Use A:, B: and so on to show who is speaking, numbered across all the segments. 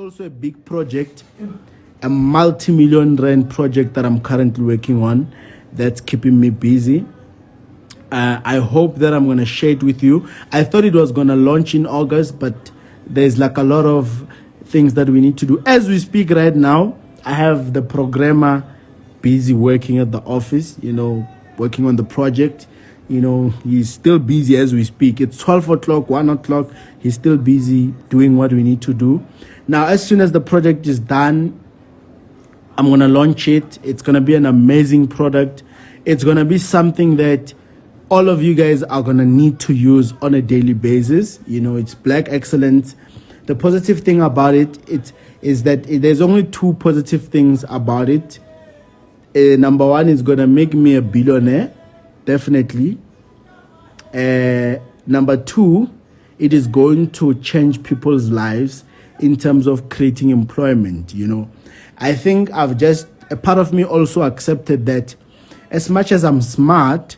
A: also a big project, a multi-million rand project that I'm currently working on that's keeping me busy. I hope that I'm going to share it with you. I thought it was going to launch in August, but there's like a lot of things that we need to do. As we speak right now, I have the programmer busy working at the office, working on the project. He's still busy as we speak. It's 12 o'clock, 1 o'clock. He's still busy doing what we need to do. Now, as soon as the project is done, I'm going to launch it. It's going to be an amazing product. It's going to be something that all of you guys are going to need to use on a daily basis. It's black excellence. The positive thing about it is that there's only two positive things about it. Number one, is going to make me a billionaire, definitely. Number two, it is going to change people's lives in terms of creating employment. I think a part of me also accepted that as much as I'm smart,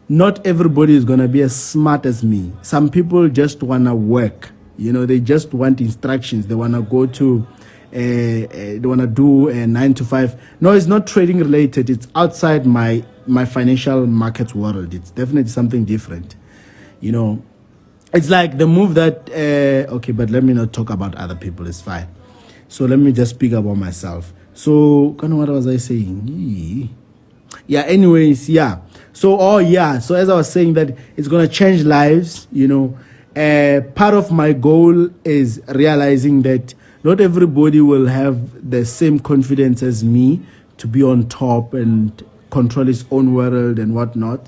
A: not everybody is going to be as smart as me. Some people just want to work. They just want instructions. They want to go to, they want to do a 9 to 5. No, it's not trading related. It's outside my financial market world. It's definitely something different. It's like the move that, okay, but let me not talk about other people. It's fine. So let me just speak about myself. So, what was I saying? Yeah, anyways, yeah. So as I was saying, that it's going to change lives, part of my goal is realizing that not everybody will have the same confidence as me to be on top and control his own world and whatnot.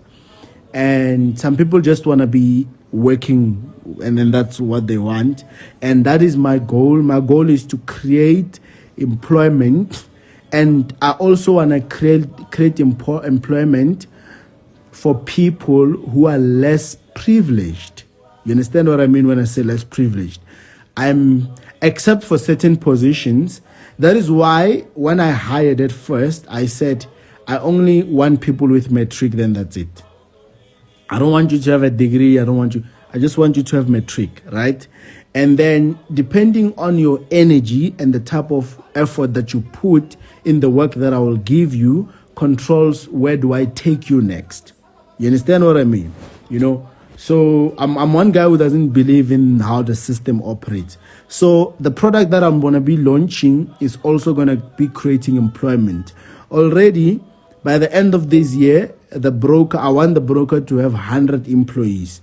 A: And some people just want to be working, and then that's what they want. And that is my goal. My goal is to create employment, and I also want to create employment for people who are less privileged. You understand what I mean when I say less privileged? Except for certain positions. That is why when I hired at first, I said, I only want people with matric, then that's it. I don't want you to have a degree. I just want you to have matric, right? And then depending on your energy and the type of effort that you put in the work that I will give you, controls where do I take you next. You understand what I mean? So I'm one guy who doesn't believe in how the system operates. So the product that I'm going to be launching is also going to be creating employment. Already, by the end of this year, I want the broker to have 100 employees.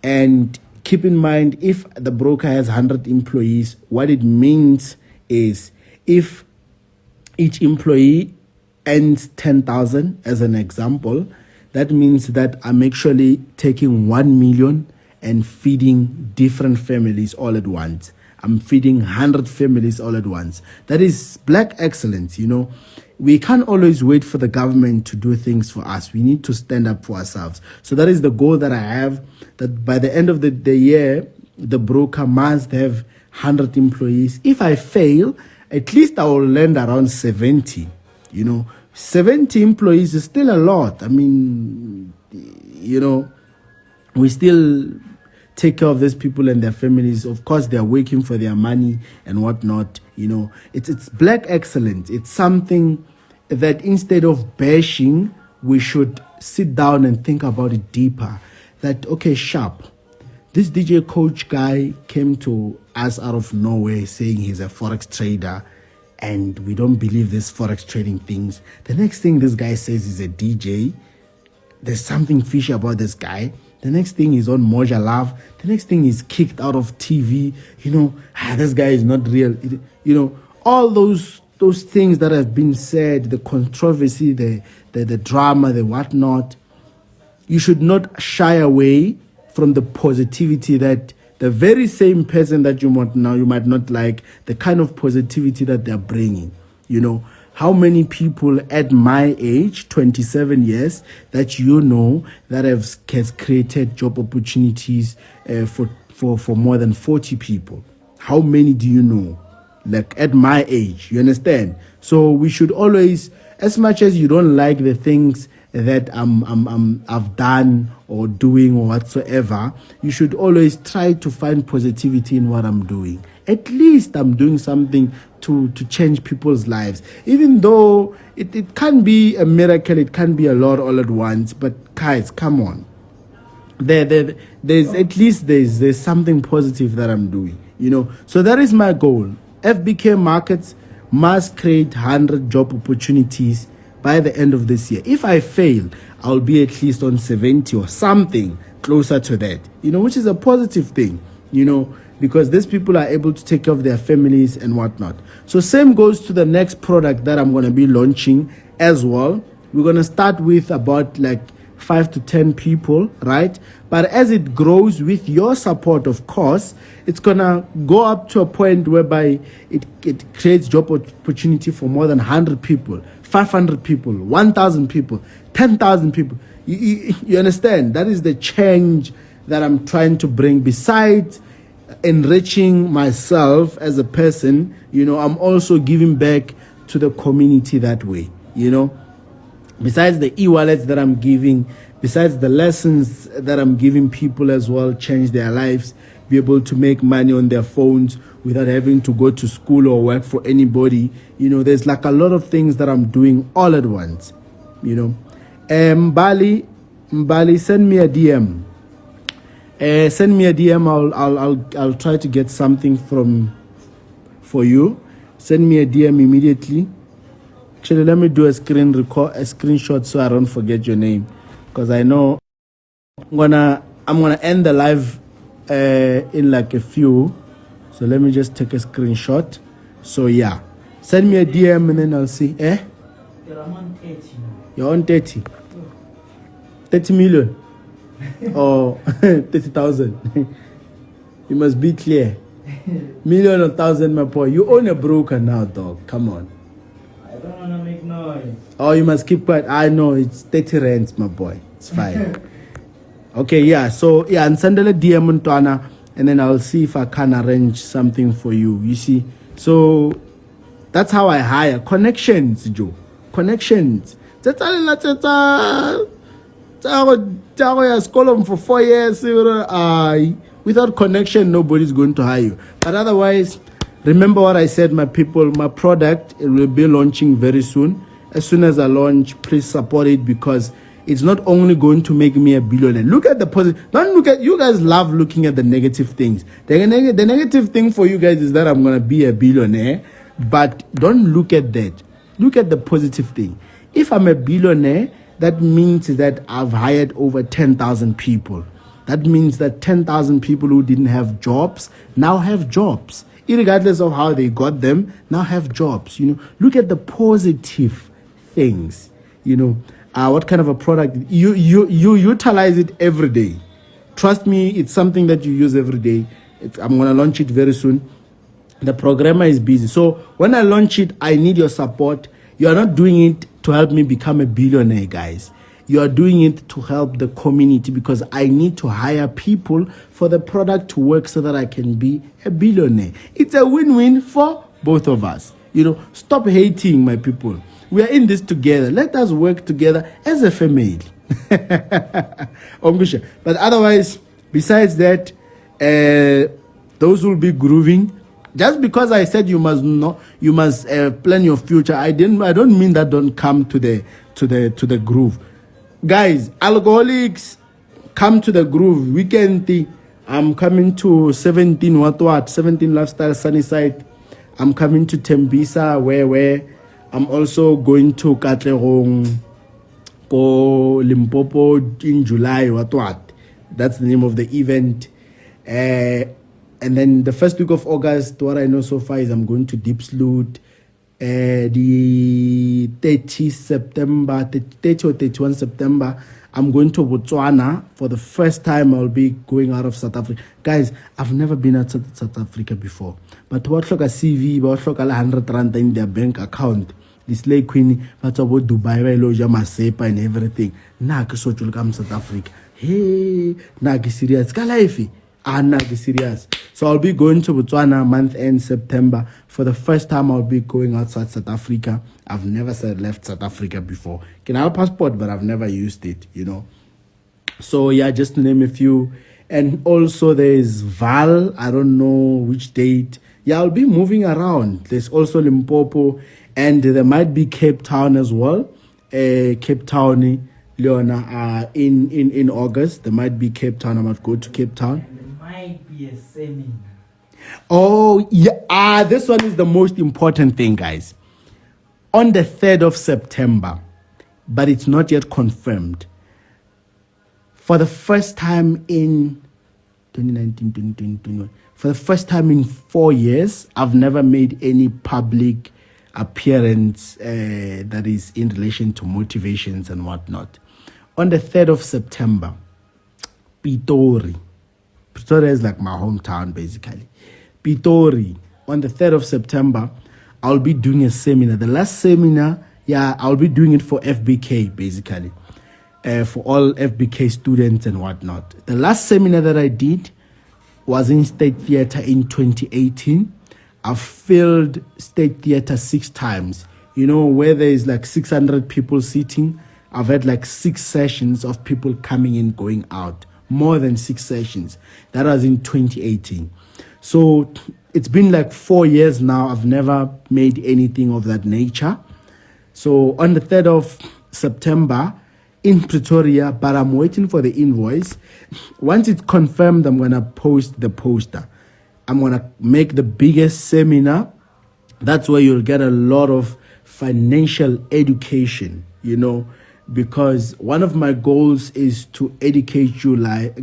A: And keep in mind, if the broker has 100 employees, what it means is if each employee earns 10,000 as an example, that means that I'm actually taking 1 million and feeding different families all at once. I'm feeding 100 families all at once. That is black excellence. We can't always wait for the government to do things for us. We need to stand up for ourselves. So that is the goal that I have, that by the end of the year, the broker must have 100 employees. If I fail, at least I will land around 70. 70 employees is still a lot. I mean, we still take care of these people and their families. Of course, they're working for their money and whatnot. It's black excellence. It's something that instead of bashing, we should sit down and think about it deeper. That, okay, sharp. This DJ coach guy came to us out of nowhere saying he's a Forex trader, and we don't believe this Forex trading things. The next thing this guy says is a DJ. There's something fishy about this guy. The next thing is on Moja Love. The next thing is kicked out of TV. This guy is not real. All those things that have been said, the controversy, the drama, the whatnot. You should not shy away from the positivity that the very same person that you might not like, the kind of positivity that they're bringing. How many people at my age, 27 years, that that has created job opportunities for more than 40 people? How many do you know? Like at my age, you understand? So we should always, as much as you don't like the things that I've done or doing or whatsoever, you should always try to find positivity in what I'm doing. at least I'm doing something to change people's lives. Even though it can't be a miracle, it can't be a lot all at once, but guys, come on. There's at least there's something positive that I'm doing, So that is my goal. FBK Markets must create 100 job opportunities by the end of this year. If I fail, I'll be at least on 70 or something closer to that, which is a positive thing, because these people are able to take care of their families and whatnot. So same goes to the next product that I'm going to be launching as well. We're going to start with about like 5 to 10 people, right? But as it grows with your support, of course, it's gonna go up to a point whereby it creates job opportunity for more than 100 people, 500 people, 1,000 people, 10,000 people. You understand? That is the change that I'm trying to bring. Besides enriching myself as a person, I'm also giving back to the community that way, Besides the e-wallets that I'm giving, besides the lessons that I'm giving people as well, change their lives, be able to make money on their phones without having to go to school or work for anybody. There's like a lot of things that I'm doing all at once, Mbali, send me a DM. Send me a DM. I'll try to get something for you. Send me a DM immediately. Actually, let me do a screenshot so I don't forget your name, because I know I'm gonna end the live in like a few. So let me just take a screenshot. So yeah, send me a DM and then I'll see.
B: You're on 30.
A: You're on 30. 30 million or 30,000. You must be clear. Million or thousand, my boy. You own a broker now, dog. Come on.
B: I don't want to make noise.
A: Oh, you must keep quiet. I know it's 30 rands, my boy. It's fine. Okay, yeah. So yeah, and send a DM Ntwana, and then I'll see if I can arrange something for you. You see, so that's how I hire connections, Joe. Connections. School for 4 years. Without connection, nobody's going to hire you. But otherwise, remember what I said, my people. My product, it will be launching very soon. As soon as I launch, please support it, because it's not only going to make me a billionaire. Look at the positive. Don't look at, you guys love looking at the negative things. The negative thing for you guys is that I'm going to be a billionaire, but don't look at that. Look at the positive thing. If I'm a billionaire, that means that I've hired over 10,000 people. That means that 10,000 people who didn't have jobs now have jobs. Irregardless of how they got them, now have jobs. Look at the positive things. What kind of a product you utilize it every day. Trust me, it's something that you use every day. I'm gonna launch it very soon. The programmer is busy, so when I launch it, I need your support. You are not doing it to help me become a billionaire, guys. You are doing it to help the community, because I need to hire people for the product to work so that I can be a billionaire. It's a win-win for both of us. Stop hating, my people. We are in this together. Let us work together as a family. But otherwise, besides that, those will be grooving. Just because I said you must plan your future, I don't mean that don't come to the groove. Guys, alcoholics, come to the groove. Weekend, I'm coming to 17 Lifestyle Sunnyside. I'm coming to Tembisa, where I'm also going to Katlehong, Ko Limpopo in July. That's the name of the event. And then the first week of August, what I know so far is I'm going to Diepsloot. The 30 or 31 September, I'm going to Botswana. For the first time, I'll be going out of South Africa. Guys, I've never been out of South Africa before. But what look a CV, what look a 100 rand in their bank account. This lady queen, but about Dubai, Loja, Masepa, and everything. Nah, so to come South Africa. Hey, nah, serious. Kalaifi. Serious. So I'll be going to Botswana month end September. For the first time, I'll be going outside South Africa. I've never left South Africa before. Can I have a passport, but I've never used it, So yeah, just to name a few. And also there is Val. I don't know which date. yeah, I'll be moving around. There's also Limpopo, and there might be Cape Town as well. Cape Town, Leona, in August. There might be Cape Town. I might go to Cape Town.
B: And there might be a seminar.
A: Oh, yeah. This one is the most important thing, guys. On the 3rd of September, but it's not yet confirmed. For the first time in 2019, 2020, 2021, for the first time in 4 years, I've never made any public appearance that is in relation to motivations and whatnot. On the 3rd of September, Pitori is like my hometown, basically. Pitori, on the 3rd of September, I'll be doing a seminar. The last seminar, I'll be doing it for FBK, basically, for all FBK students and whatnot. The last seminar that I did was in State Theatre in 2018. I've filled State Theatre 6 times. You know, where there is like 600 people sitting, I've had like 6 sessions of people coming in, going out. More than 6 sessions. That was in 2018. So it's been like 4 years now. I've never made anything of that nature. So on the 3rd of September in Pretoria, but I'm waiting for the invoice. Once it's confirmed, I'm going to post the poster. I'm going to make the biggest seminar. That's where you'll get a lot of financial education, you know, because one of my goals is to educate you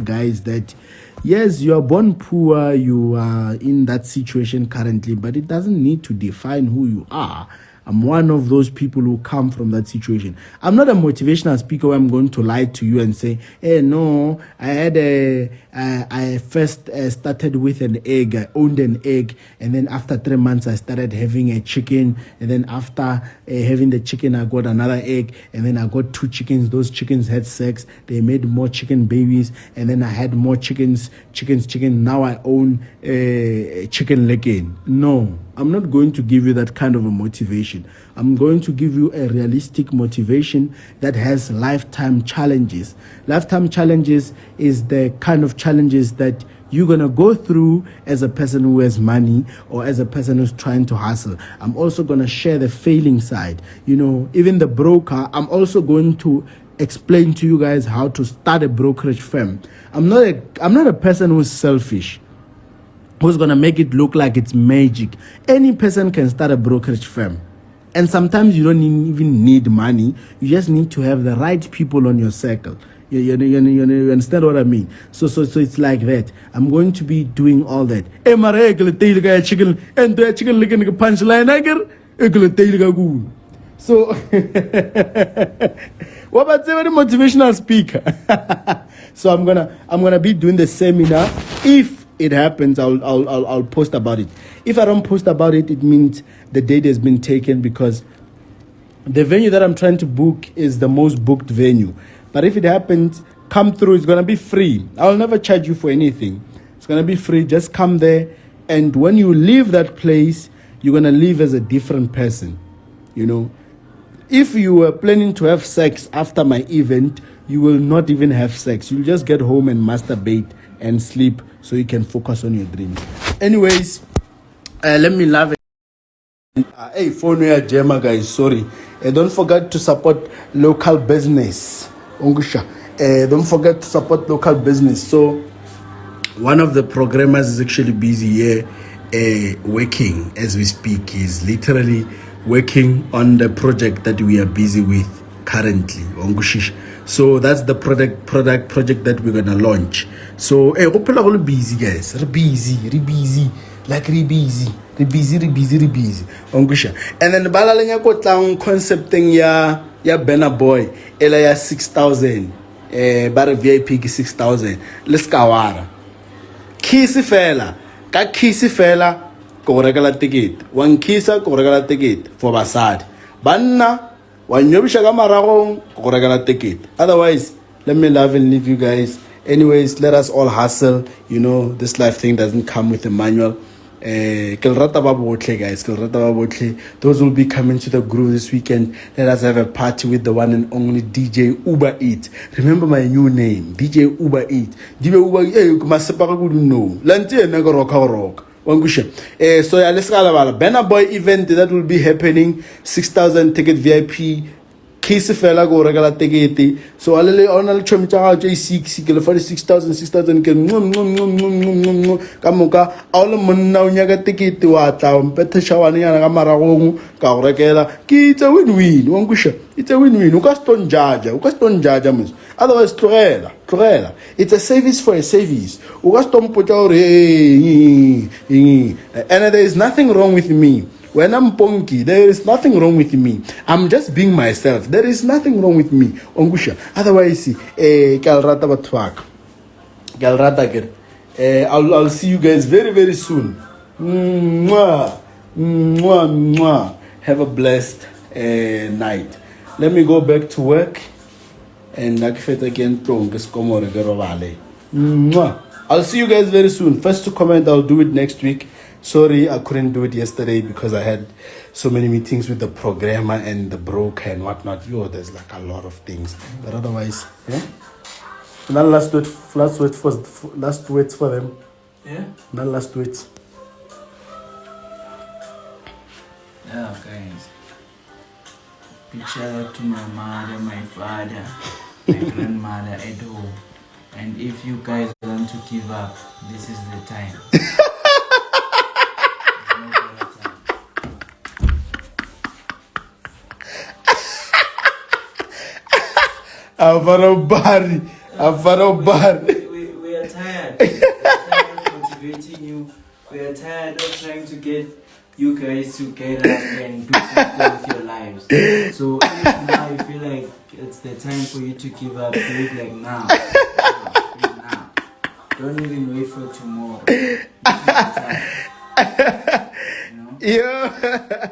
A: guys that yes, you are born poor, you are in that situation currently, but it doesn't need to define who you are. I'm one of those people who come from that situation. I'm not a motivational speaker where I'm going to lie to you and say, hey, no, I first started with an egg. I owned an egg. And then after 3 months, I started having a chicken. And then after having the chicken, I got another egg. And then I got 2 chickens. Those chickens had sex. They made more chicken babies. And then I had more chickens. Now I own chicken leg. No. I'm not going to give you that kind of a motivation. I'm going to give you a realistic motivation that has lifetime challenges. Lifetime challenges is the kind of challenges that you're going to go through as a person who has money or as a person who's trying to hustle. I'm also going to share the failing side. You know, even the broker, I'm also going to explain to you guys how to start a brokerage firm. I'm not a person who's selfish, who's going to make it look like it's magic. Any person can start a brokerage firm. And sometimes you don't even need money. You just need to have the right people on your circle. You understand what I mean? So it's like that. I'm going to be doing all that. Chicken punchline. So, what about the motivational speaker? So I'm gonna be doing the seminar. If it happens, I'll post about it. If I don't post about it, it means the date has been taken, because the venue that I'm trying to book is the most booked venue. But if it happens, come through. It's gonna be free. I'll never charge you for anything. It's gonna be free. Just come there, and when you leave that place, you're gonna leave as a different person. You know, if you were planning to have sex after my event, you will not even have sex. You'll just get home and masturbate and sleep so you can focus on your dreams. Anyways, let me love it. Hey, phone here, Gemma, guys. Sorry. Don't forget to support local business. Ongusha. Don't forget to support local business. So, one of the programmers is actually busy here, working as we speak. He's literally working on the project that we are busy with currently. Ongushish. So that's the project that we're gonna launch. So people are all busy, guys. Re busy. Ongusha. And then balalenya ko tlang concepting ya banner boy ela ya 6,000 bar VIP ki 6,000. Let's kawara. Kisi fela ko regala ticket. One kisa ko regala ticket for basadi. Banna otherwise, let me love and leave you guys. Anyways, let us all hustle. You know, this life thing doesn't come with a manual. Guys. Those will be coming to the groove this weekend. Let us have a party with the one and only DJ Uber Eat. Remember my new name, DJ Uber Eat. DJ Uber Eat. No. Wangusha. So yeah, let's go about Banner Boy event that will be happening. 6,000 ticket VIP. Case fela go regala ticket. So alele onal chomcha J6 ke le 6,000 ke kamoka all monna o nyaga ticket wa tla mpethe shawani yana ka maragong ka go rekela ke it's a win-win. Wangusha. It's a win-win. Uka stone jaja mus. Otherwise tlogela. It's a service for a service. Uka stone pota ore and there is nothing wrong with me. When I'm ponky, there is nothing wrong with me. I'm just being myself. There is nothing wrong with me. Ongusha. Otherwise, kalrata batwak. Kalrata ger. I'll see you guys very, very soon. Mwah. Mwah. Mwah. Have a blessed night. Let me go back to work. And nakifeta again Mwah. I'll see you guys very soon. First to comment, I'll do it next week. Sorry, I couldn't do it yesterday because I had so many meetings with the programmer and the broker and whatnot. There's like a lot of things. But otherwise, yeah. Not last words for them.
B: Yeah?
A: Not last words.
B: Yeah, guys. Big shout out to my mother, my father, my grandmother at home. And if you guys want to give up, this is the time.
A: Alvaro Barry.
B: We are tired. We are tired of motivating you. We are tired of trying to get you guys to get up and do something with your lives. So if now you feel like it's the time for you to give up, do it like now. Do it now. Don't even wait for tomorrow. This is the time. You know?
A: Yeah.